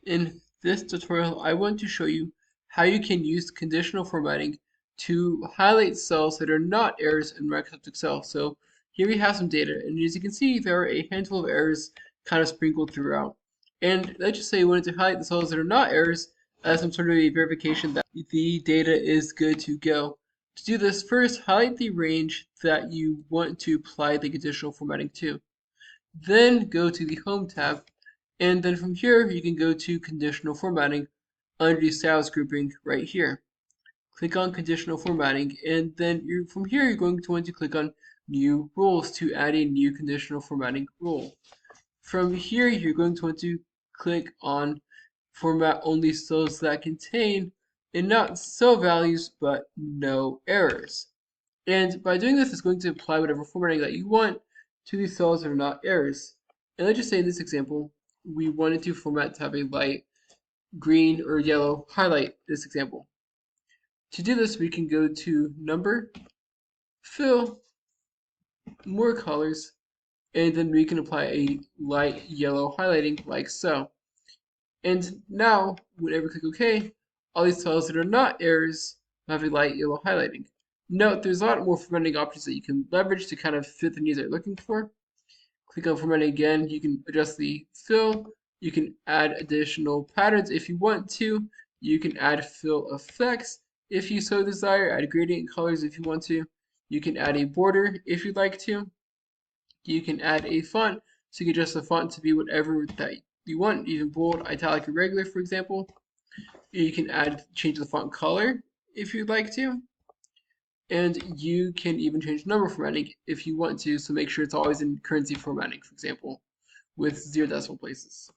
In this tutorial, I want to show you how you can use conditional formatting to highlight cells that are not errors in Microsoft Excel. So here we have some data, and as you can see, there are a handful of errors kind of sprinkled throughout. And let's just say you wanted to highlight the cells that are not errors as some sort of a verification that the data is good to go. To do this, first highlight the range that you want to apply the conditional formatting to. Then go to the Home tab, and then from here you can go to Conditional Formatting under the Styles grouping right here. Click on Conditional Formatting, and then from here you're going to want to click on New Rules to add a new conditional formatting rule. From here you're going to want to click on Format only cells that contain and not cell values but no errors. And by doing this, it's going to apply whatever formatting that you want to these cells that are not errors. And let's just say in this example, we wanted to format to have a light green or yellow highlight this example. To do this, we can go to Number, Fill, More Colors, and then we can apply a light yellow highlighting like so. And now, whenever we click OK, all these cells that are not errors have a light yellow highlighting. Note, there's a lot more formatting options that you can leverage to kind of fit the needs that you're looking for. Click on formatting again. You can adjust the fill. You can add additional patterns if you want to. You can add fill effects if you so desire. Add gradient colors if you want to. You can add a border if you'd like to. You can add a font, so you can adjust the font to be whatever that you want, even bold, italic, or regular, for example. You can change the font color if you'd like to. And you can even change number formatting if you want to, so make sure it's always in currency formatting, for example, with 0 decimal places.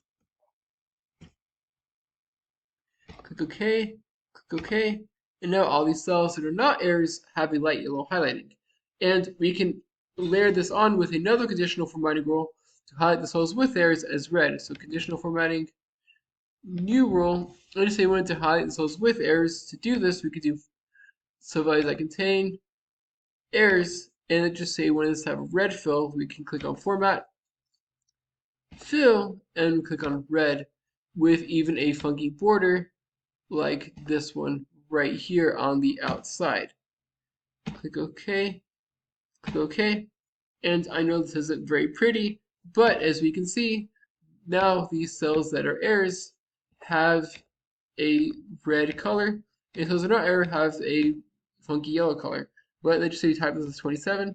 Click OK, click OK, and now all these cells that are not errors have a light yellow highlighting. And we can layer this on with another conditional formatting rule to highlight the cells with errors as red. So conditional formatting, new rule. Let's say we wanted to highlight the cells with errors. To do this, we could do cell values that contain errors, and let's just say we want this to have red fill. We can click on Format, Fill, and click on Red with even a funky border like this one right here on the outside. Click OK, click OK, and I know this isn't very pretty, but as we can see, now these cells that are errors have a red color, and cells that are not error have a funky yellow color. But let's just say you type this as 27,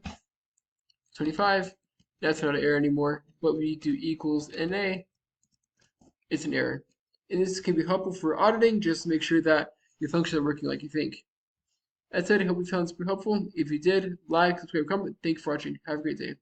25, that's not an error anymore, but we do equals NA, it's an error. And this can be helpful for auditing, just to make sure that your functions are working like you think. That said, I hope you found this super helpful. If you did, like, subscribe, comment. Thank you for watching. Have a great day.